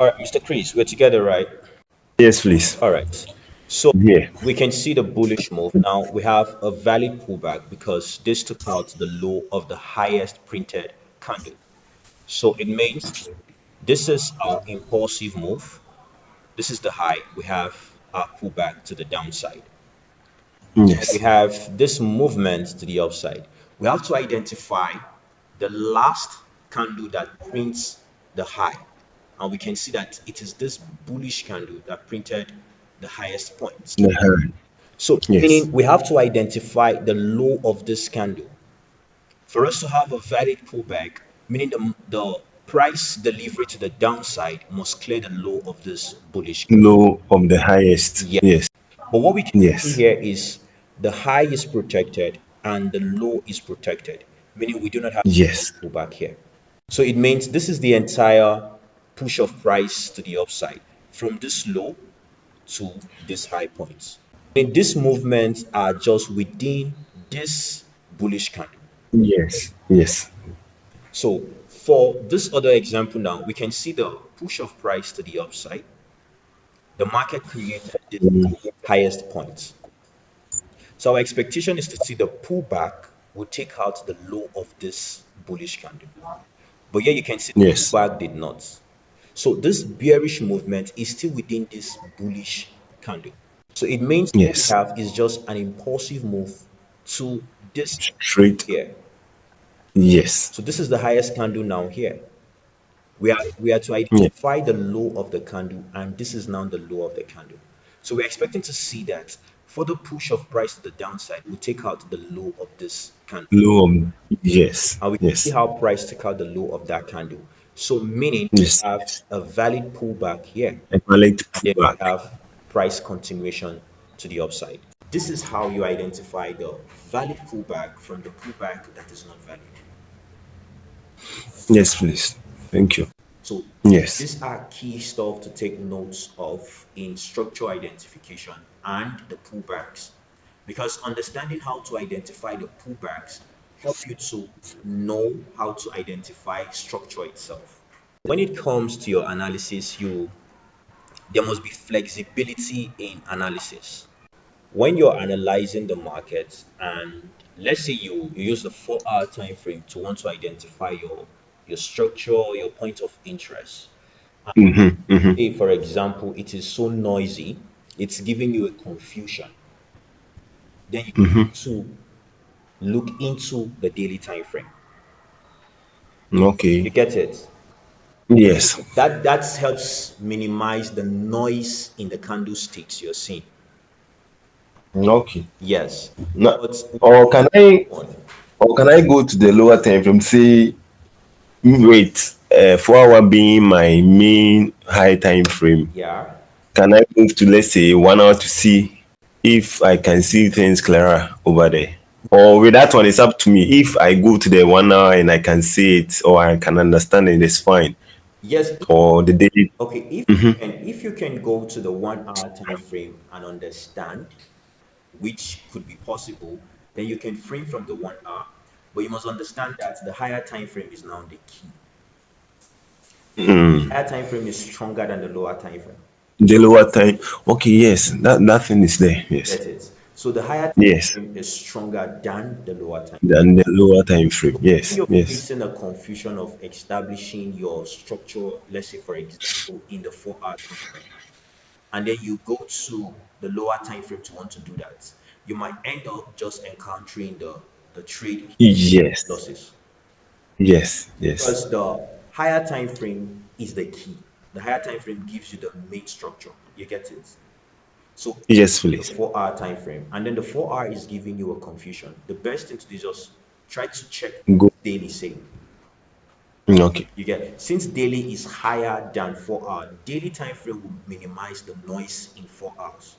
All right, Mr. Chris, we're together, right? Yes, please. All right. So Yeah. we can see the bullish move. Now we have a valid pullback because this took out the low of the highest printed candle. So it means this is our impulsive move. This is the high. We have our pullback to the downside. We Yes. have this movement to the upside. We have to identify the last candle that prints the high. And we can see that it is this bullish candle that printed the highest point. Uh-huh. So, Yes. meaning we have to identify the low of this candle. For us to have a valid pullback, meaning the price delivery to the downside must clear the low of this bullish. Low of the highest. Yeah. Yes. But what we can see Yes. here is the high is protected and the low is protected, meaning we do not have Yes. to pull back here. So it means this is the entire push of price to the upside from this low to this high points. And these movements are just within this bullish candle. Yes. Yes. So for this other example now, we can see the push of price to the upside. The market created the highest point. So our expectation is to see the pullback will take out the low of this bullish candle. But here you can see the Yes. pullback did not. So this bearish movement is still within this bullish candle. So it means what we Yes. have is just an impulsive move to this Straight. here. Yes. So this is the highest candle now here. We are to Yeah. identify the low of the candle, and this is now the low of the candle. So we're expecting to see that for the push of price to the downside, we take out the low of this candle. Low of yes. And we can see Yes. how price took out the low of that candle. So meaning we Yes. have Yes. a valid pullback here, Equivalent and then we pullback. have price continuation to the upside. This is how you identify the valid pullback from the pullback that is not valid. Yes, please. Thank you. So Yes. these are key stuff to take notes of in structure identification and the pullbacks. Because understanding how to identify the pullbacks help you to know how to identify structure itself. When it comes to your analysis, there must be flexibility in analysis. When you're analyzing the market, and let's say you use the 4 hour time frame to want to identify your structure, your point of interest. Say, for example, it is so noisy, it's giving you a confusion. Then you need to look into the daily time frame. Okay. You get it? Yes. That helps minimize the noise in the candlesticks you're seeing. Okay. Yes, No, but or can I on. or can I go to the lower time frame? Say wait, 4 hour being my main high time frame. Yeah. Can I move to let's say 1 hour to see if I can see things clearer over there? Or with that one, it's up to me. If I go to the 1 hour and I can see it or I can understand it, it's fine. Yes. Or the daily. Okay. If you can go to the 1 hour time frame and understand, which could be possible, then you can frame from the 1 hour. But you must understand that the higher time frame is now the key. Higher time frame is stronger than the lower time frame. The lower time. Okay, yes, that thing is there. Yes. Get it? So the higher time Yes. frame is stronger than the lower time. Than the lower time frame. When Yes. you're Yes. facing a confusion of establishing your structure, let's say for example in the 4 hour time frame, and then you go to the lower time frame to want to do that, you might end up just encountering the trade Yes. losses. Yes. Yes. Because the higher time frame is the key. The higher time frame gives you the main structure. You get it? So Yes, the please. 4 hour time frame, and then the 4 hour is giving you a confusion. The best thing to do is just try to check Go. daily same. Okay. You get it? Since daily is higher than 4 hour, daily time frame will minimize the noise in 4 hours.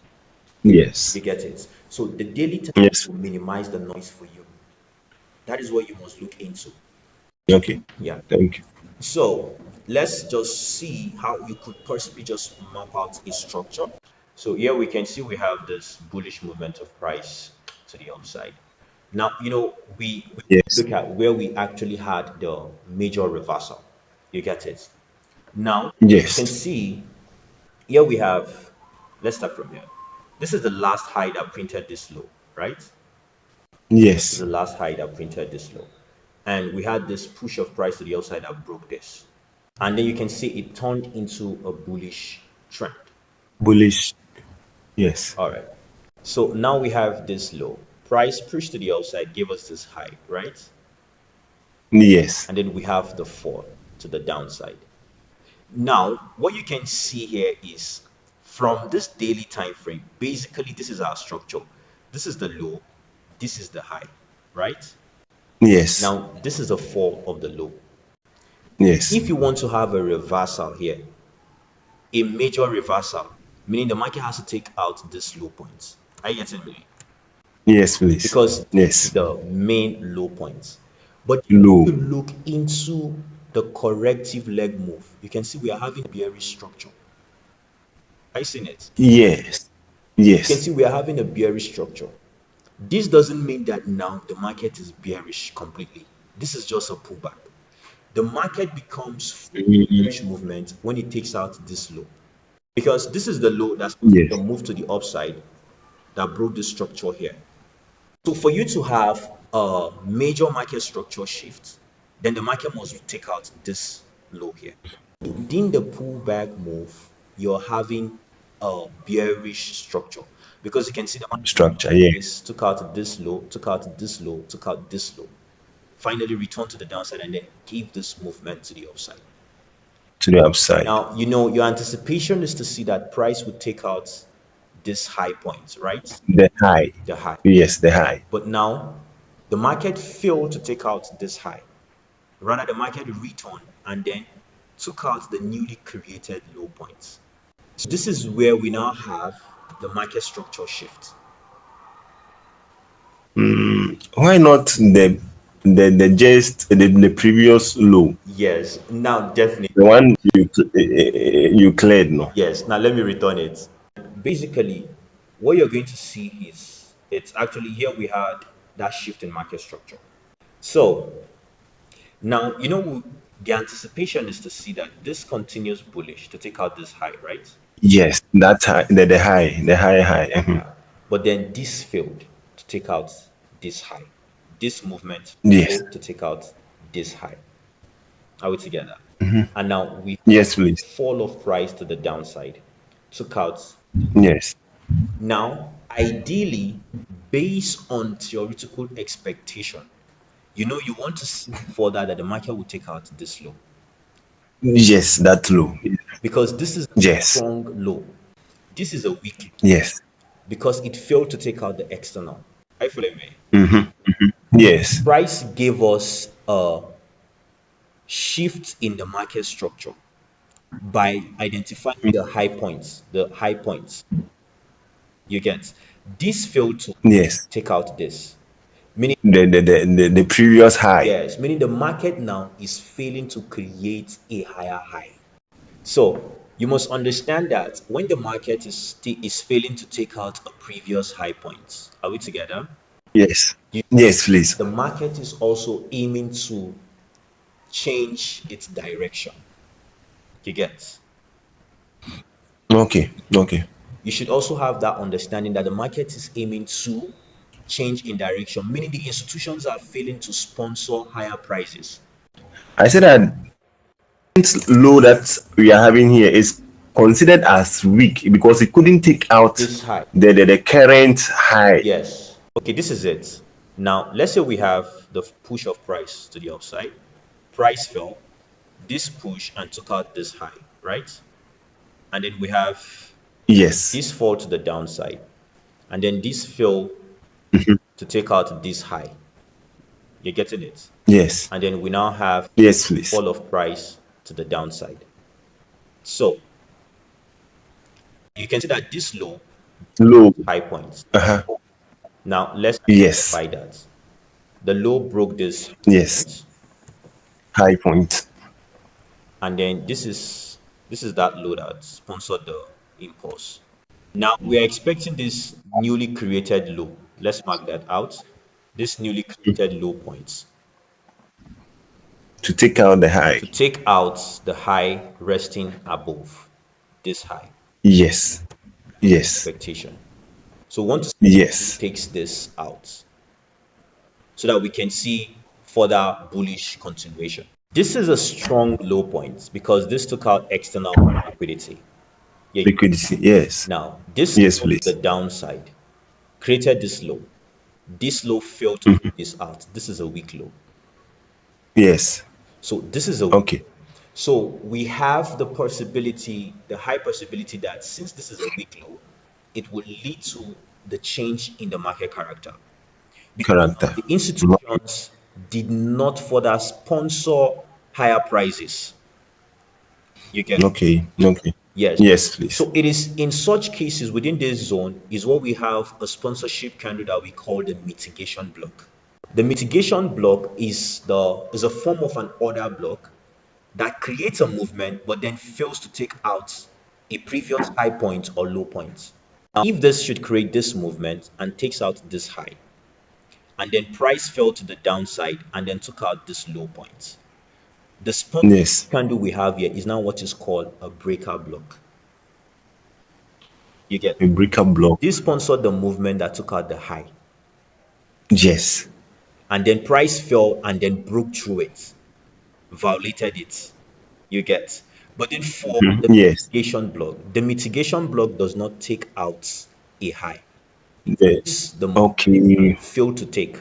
You Yes. get it? So the daily time Yes. will minimize the noise for you. That is what you must look into. Okay. Yeah. Thank you. So let's just see how you could possibly just map out a structure. So here we can see we have this bullish movement of price to the upside. Now, we Yes. look at where we actually had the major reversal. You get it? Now you can Yes. see here we have, let's start from here. This is the last high that printed this low, right? This is Yes. the last high that printed this low. And we had this push of price to the upside that broke this. And then you can see it turned into a bullish trend. Bullish. Yes. All right. So now we have this low. Price pushed to the upside, gave us this high, right? Yes. And then we have the fall to the downside. Now, what you can see here is from this daily time frame, basically this is our structure. This is the low, this is the high, right? Yes. Now, this is a fall of the low. Yes. If you want to have a reversal here, a major reversal, meaning the market has to take out this low points. Are you getting me? Yes, please. Because Yes. the main low points. But if Low. you look into the corrective leg move, you can see we are having a bearish structure. Are you seeing it? Yes. You can Yes. see we are having a bearish structure. This doesn't mean that now the market is bearish completely. This is just a pullback. The market becomes fully bearish movement when it takes out this low. Because this is the low that's the Yes. move to the upside that broke this structure here. So for you to have a major market structure shift, then the market must take out this low here. Within the pullback move, you're having a bearish structure because you can see the market Structure. Yeah. this took out this low, took out this low, took out this low, finally returned to the downside and then gave this movement to the upside. To the upside. Now, you know, your anticipation is to see that price would take out this high point, right? The high. The high. Yes, the high. But now the market failed to take out this high. Rather, the market returned and then took out the newly created low points. So this is where we now have the market structure shift. Why not the just the previous low? Yes, now definitely. The one you cleared, no? Yes, now let me return it. Basically, what you're going to see is it's actually here we had that shift in market structure. So now, you know, the anticipation is to see that this continues bullish to take out this high, right? Yes, that high, the high. Mhm. But then this failed to take out this high. This movement Yes. failed to take out this high. Are we together? And now we Yes, please. fall of price to the downside, took out. Yes. Now, ideally, based on theoretical expectation, you know, you want to see further that the market will take out this low Yes, that low. because this is a Yes. strong low. This is a weak low Yes. because it failed to take out the external. Are you following me? Yes. Price gave us a shift in the market structure by identifying the high points. You get this failed to Yes. take out this, meaning The previous high. yes, meaning the market now is failing to create a higher high. So you must understand that when the market is failing to take out a previous high point, are we together? Yes. You, Yes, please. the market is also aiming to change its direction. You get? Okay. Okay. You should also have that understanding that the market is aiming to change in direction, meaning the institutions are failing to sponsor higher prices. I said that low that we are having here is considered as weak because it couldn't take out This high. the current high. Yes. Okay, this is it. Now, let's say we have the push of price to the upside. Price fell, this push and took out this high, right? And then we have Yes. this fall to the downside. And then this fell to take out this high. You're getting it? Yes. And then we now have Yes, please. fall of price to the downside. So you can see that this low, Low. high points. Uh-huh. Now let's Yes. identify that. The low broke this Yes. point, High point. and then this is that low that sponsored the impulse. Now we are expecting this newly created low. Let's mark that out. This newly created low points. To take out the high. to take out the high resting above this high Yes. Yes. expectation. So we want to see how it Yes. takes this out so that we can see further bullish continuation. This is a strong low point because this took out external liquidity. Yeah. Liquidity. Yes. Now, this Yes, fell to the please. downside, created this low. This low failed to take this out. This is a weak low. Yes. So this is a weak Okay. low. So we have the possibility, the high possibility that since this is a weak low, it will lead to the change in the market character. Because now Character. the Okay. institutions did not further sponsor higher prices. You get? Okay. Okay. Yes. Yes, please. So it is in such cases within this zone is what we have a sponsorship candle that we call the mitigation block. The mitigation block is a form of an order block that creates a movement but then fails to take out a previous high point or low point. Now, if this should create this movement and takes out this high, and then price fell to the downside and then took out this low point, the sponsorship Yes. candle we have here is now what is called a breaker block. You get? A breaker block. This sponsored the movement that took out the high, Yes. and then price fell and then broke through it, violated it. You get? But then for Yes. the mitigation block does not take out a high. The, This is the movement okay. it failed to take.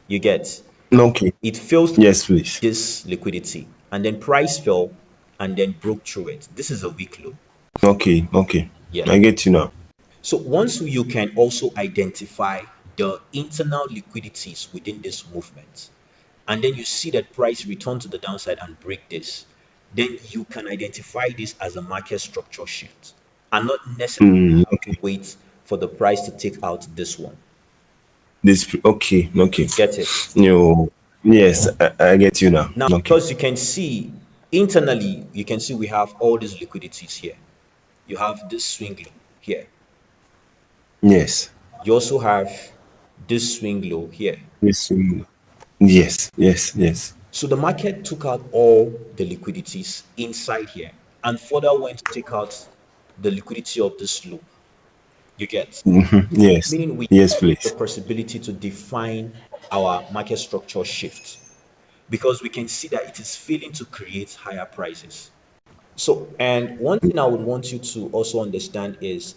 You get? Okay. It fails to Yes, please. this liquidity, and then price fell and then broke through it. This is a weak low. Okay. Okay. Yes. I get you now. So once you can also identify the internal liquidities within this movement, and then you see that price return to the downside and break this, then you can identify this as a market structure shift and not necessarily have to Okay. wait for the price to take out this one. This. Okay. Okay. Get it? You. Yes, I get you now. Now, Okay. because you can see internally, you can see we have all these liquidities here. You have this swing low here. Yes. You also have this swing low here. Yes. Yes. Yes. Yes. So the market took out all the liquidities inside here and further went to take out the liquidity of this loop. You get? Yes. Meaning we Yes, have the please. possibility to define our market structure shift because we can see that it is failing to create higher prices. So, and one thing I would want you to also understand is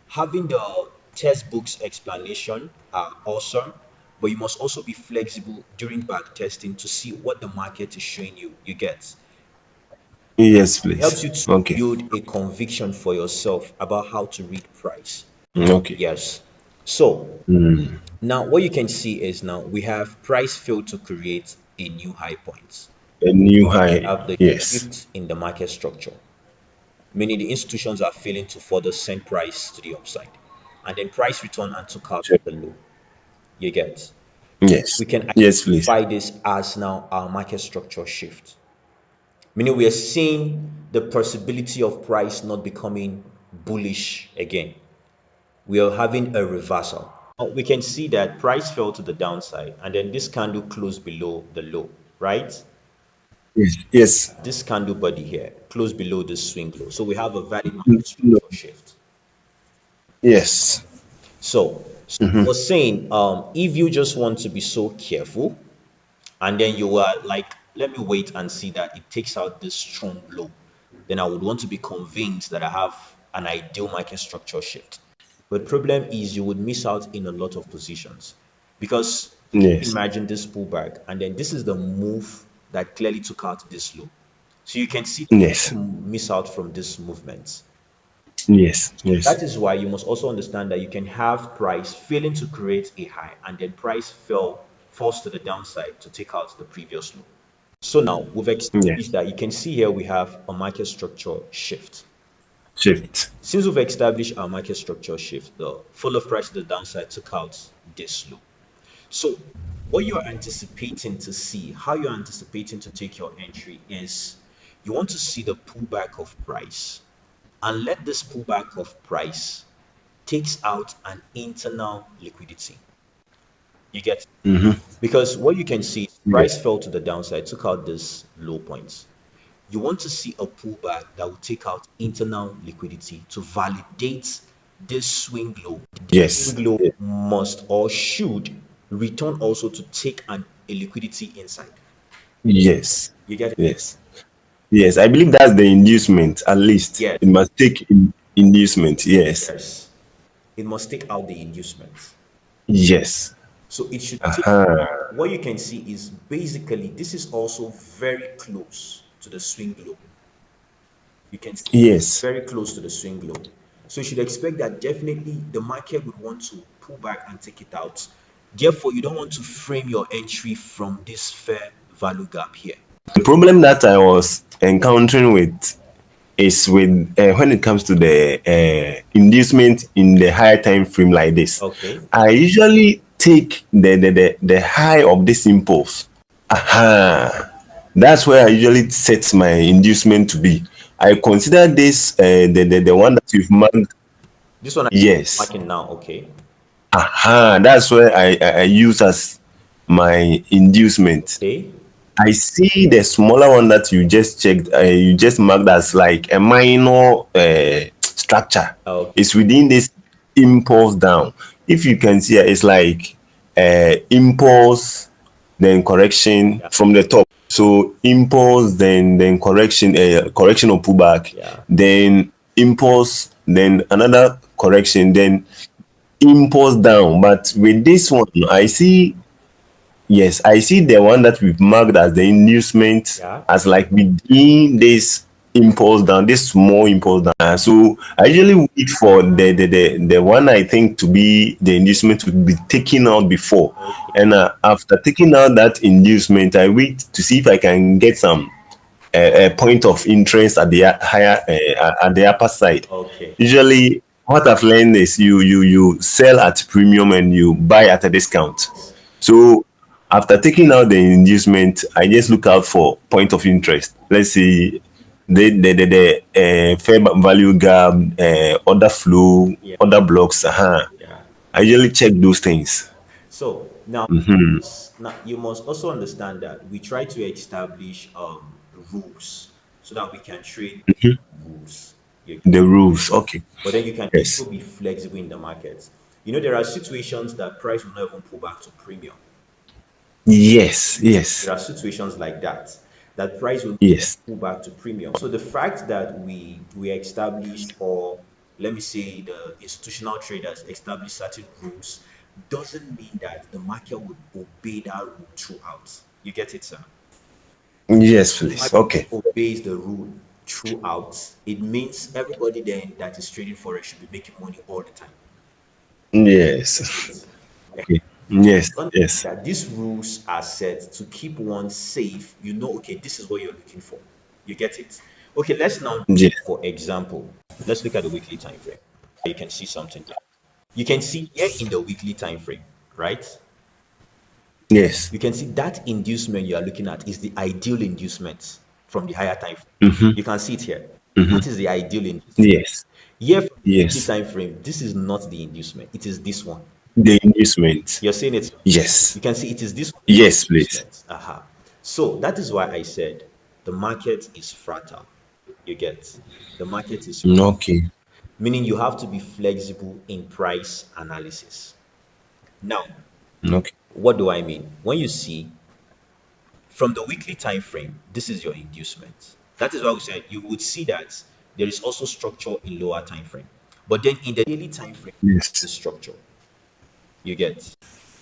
having the textbooks explanation are awesome, but you must also be flexible during back testing to see what the market is showing you. You get? Yes, It helps please. you to Okay. build a conviction for yourself about how to read price. Okay. Yes. So now what you can see is now we have price failed to create a new high point. A new high. Have the Yes. shift in the market structure, meaning the institutions are failing to further send price to the upside. And then price return and took out Sure. the low. You get? Yes. We can Yes, please. identify this as now our market structure shift. Meaning we are seeing the possibility of price not becoming bullish again. We are having a reversal. We can see that price fell to the downside and then this candle closed below the low, right? Yes. Yes. This candle body here closed below this swing low. So we have a valid market No. structure shift. Yes. So I was saying, if you just want to be so careful, and then you are like, let me wait and see that it takes out this strong low, then I would want to be convinced that I have an ideal market structure shift. But problem is you would miss out in a lot of positions because Yes. imagine this pullback, and then this is the move that clearly took out this low. So you can see Yes. to miss out from this movement. Yes. Yes. That is why you must also understand that you can have price failing to create a high and then price falls to the downside to take out the previous low. So now we've established Yes. that you can see here we have a market structure shift. Shift. Since we've established our market structure shift, the fall of price to the downside took out this low. So what you're anticipating to see, how you're anticipating to take your entry is you want to see the pullback of price and let this pullback of price takes out an internal liquidity. You get, because what you can see is price Yes. fell to the downside, took out this low points. You want to see a pullback that will take out internal liquidity to validate this swing low. This swing Yes. low must or should return also to take a liquidity inside. Yes. You get it? Yes. Yes. I believe that's the inducement. At least Yes, it must take inducement. Yes. yes. It must take out the inducement. Yes. So it should take, Uh-huh. what you can see is basically this is also very close to the swing low. You can see Yes. very close to the swing low. So you should expect that definitely the market would want to pull back and take it out. Therefore, you don't want to frame your entry from this fair value gap here. The problem that I was encountering with is with when it comes to the inducement in the higher time frame like this. Okay. I usually take the high of this impulse. Aha. That's where I usually set my inducement to be. I consider this the one that you've marked. This one I'm Yes. marking now. Okay. Aha. That's where I use as my inducement. Okay. I see the smaller one that you just checked, you just marked as like a minor structure. Okay. It's within this impulse down. If you can see, it's like impulse, then correction Yeah. from the top. So impulse, then correction, correction or pullback, Yeah. then impulse, then another correction, then impulse down. But with this one, I see. Yes, I see the one that we've marked as the inducement Yeah. as like within this impulse down, this small impulse down. So I usually wait for the one I think to be the inducement to be taken out before. Okay. And after taking out that inducement, I wait to see if I can get some a point of interest at the higher at the upper side. Okay. Usually, what I've learned is you sell at premium and you buy at a discount. So after taking out the inducement, I just look out for point of interest. Let's see the fair value gap, order flow, Yeah. order blocks. Yeah. I usually check those things. So now you must also understand that we try to establish rules so that we can trade rules. You get, The rules. Okay. but then you can Yes. also be flexible in the market. You know, there are situations that price will not even pull back to premium. Yes. Yes. There are situations like that that price will Yes. pull back to premium. So the fact that we established, or let me say the institutional traders established certain rules, doesn't mean that the market would obey that rule throughout. You get it, sir? Yes, The please. market Okay. obeys the rule throughout. It means everybody then that is trading forex should be making money all the time. Yes. Okay. Yes. Understand Yes. that these rules are set to keep one safe. You know, okay, this is what you're looking for. You get it. Okay, let's now, Yes. for example, let's look at the weekly time frame. You can see something here. You can see here in the weekly time frame, right? Yes. You can see that inducement you are looking at is the ideal inducement from the higher time frame. You can see it here. That is the ideal inducement. Yes. Here from the weekly Yes. time frame, this is not the inducement. It is this one. The inducement. You're seeing it. Yes. You can see it is this one, the Yes, please. inducement. Aha. So that is why I said the market is fragile. You get, the market is, Okay. meaning you have to be flexible in price analysis. Now, Okay. what do I mean? When you see from the weekly time frame, this is your inducement. That is why we said you would see that there is also structure in lower time frame. But then in the daily time frame, the Yes. structure. You get.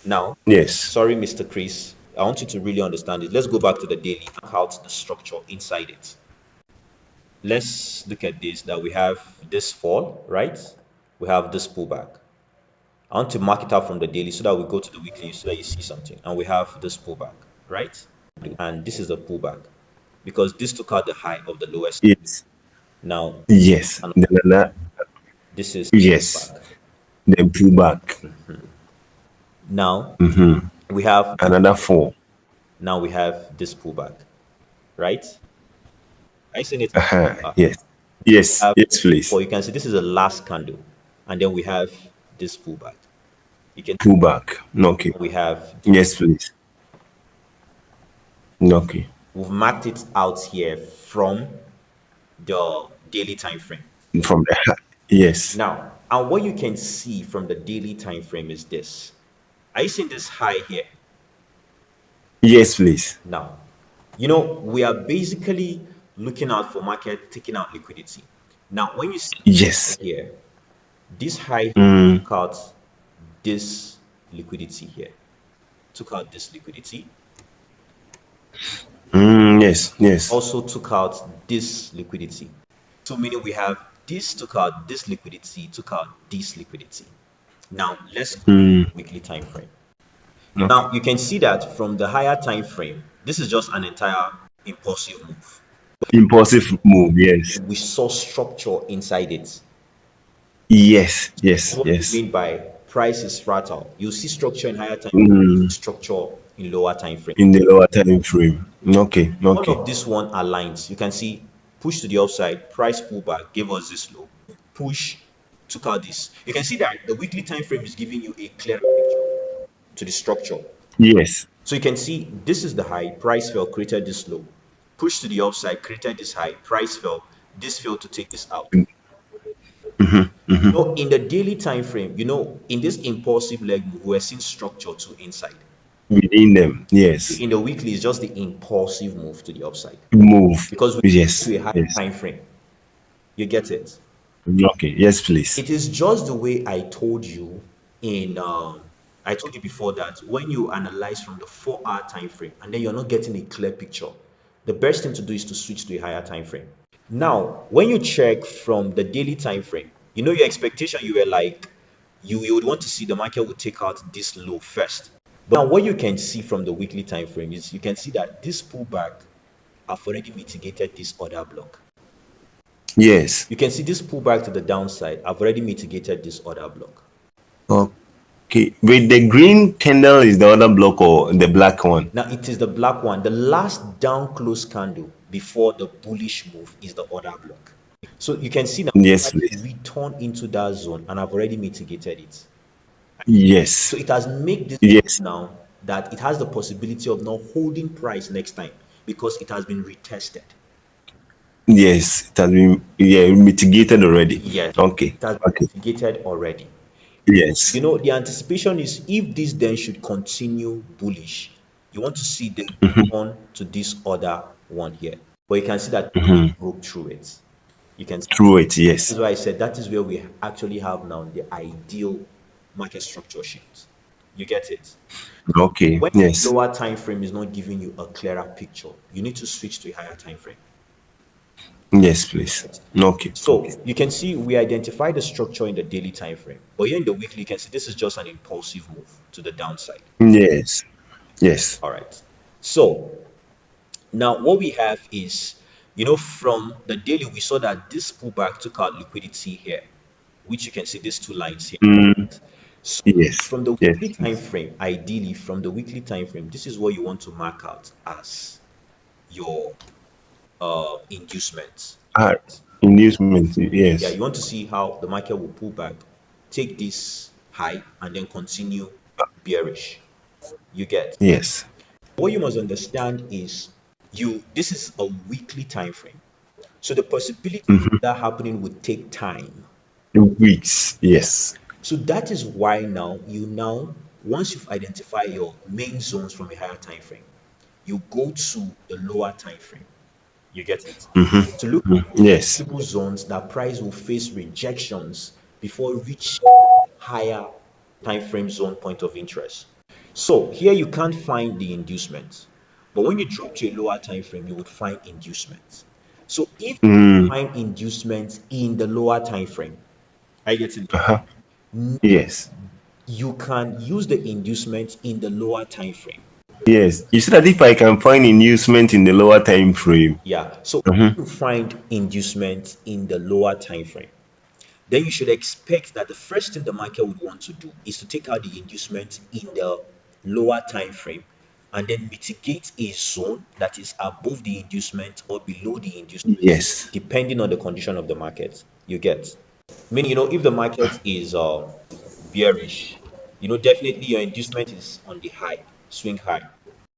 Now, Yes. sorry, Mr. Chris, I want you to really understand it. Let's go back to the daily and out the structure inside it. Let's look at this, that we have this fall, right? We have this pullback. I want to mark it out from the daily so that we go to the weekly so that you see something. And we have this pullback, right? And this is a pullback because this took out the high of the lowest. Yes. Now, Yes. and Then this is yes. back. Then pull back. Now we have Another four. now we have this pullback, right? I seen it. Yes. Yes. Have Yes, please. or you can see this is the last candle, and then we have this pullback. You can Pullback. Okay. we have Yes, please. Okay. we've marked it out here from the daily time frame. From the yes. Now, and what you can see from the daily time frame is this. Are you seeing this high here? Yes, please. Now, we are basically looking out for market taking out liquidity. Now, when you see Yes. here, this high Mm, took out this liquidity here, took out this liquidity, yes. Yes. also took out this liquidity. So meaning we have this took out this liquidity, took out this liquidity. Now let's go weekly time frame. Okay. Now you can see that from the higher time frame, this is just an entire impulsive move. Impulsive move. Yes. We saw structure inside it. Yes. That's Yes. what we Yes. mean by price is fragile. You see structure in higher time, Mm, structure in lower time frame. in the lower time frame. Okay. All Okay. of this one aligns. You can see push to the upside, price pullback gave us this low. Push took out this. You can see that the weekly time frame is giving you a clearer picture to the structure. Yes. So you can see this is the high, price fell, created this low. Push to the upside, created this high, price fell, this failed to take this out. In the daily time frame, in this impulsive leg move, we're seeing structure to inside. Within them. Yes. In the weekly, it's just the impulsive move to the upside Move. because we Yes. to a high Yes. time frame. You get it? Okay. Yes, please. It is just the way I told you in I told you before that when you analyze from the 4 hour time frame and then you're not getting a clear picture, the best thing to do is to switch to a higher time frame. Now, when you check from the daily time frame, your expectation you were like you would want to see the market would take out this low first. But now what you can see from the weekly time frame is you can see that this pullback have already mitigated this other block. Yes. You can see this pullback to the downside. I've already mitigated this other block. Okay. With the green candle is the other block or the black one? Now it is the black one. The last down close candle before the bullish move is the other block. So you can see now Yes, price please. return into that zone and I've already mitigated it. So Yes. it has made this Yes. now that it has the possibility of not holding price next time because it has been retested. Yes. It has been mitigated already. Yes, Okay. it has Okay. been mitigated already. Yes. The anticipation is if this then should continue bullish, you want to see the on to this other one here. But you can see that broke through it. You can see Through it. this Yes. is why I said that is where we actually have now the ideal market structure shift. You get it? Okay. When Yes. lower time frame is not giving you a clearer picture, you need to switch to a higher time frame. Yes, please. Okay. Okay. So you can see we identify the structure in the daily time frame, but here in the weekly, you can see this is just an impulsive move to the downside. Yes. Yes. All right. So now what we have is, from the daily, we saw that this pullback took out liquidity here, which you can see these two lines here. So Yes. from the Yes, weekly time please. frame, ideally from the weekly time frame, this is what you want to mark out as your inducement. Ah, inducement. Yeah, Yes. you want to see how the market will pull back, take this high, and then continue bearish. You get. Yes. What you must understand is this is a weekly time frame. So the possibility of that happening would take time. Weeks. Yes. So that is why once you've identified your main zones from a higher time frame, you go to the lower time frame. You get it? To look at Yes. possible zones that price will face rejections before reaching higher time frame zone point of interest. So here you can't find the inducement, but when you drop to a lower time frame, you would find inducement. So if you find inducement in the lower time frame, I get it. Yes. You can use the inducement in the lower time frame. Yes. You see that if I can find inducement in the lower time frame. Yeah. So if you find inducement in the lower time frame, then you should expect that the first thing the market would want to do is to take out the inducement in the lower time frame and then mitigate a zone that is above the inducement or below the inducement, Yes. depending on the condition of the market. You get. Meaning, if the market is bearish, Definitely your inducement is on the high, swing high.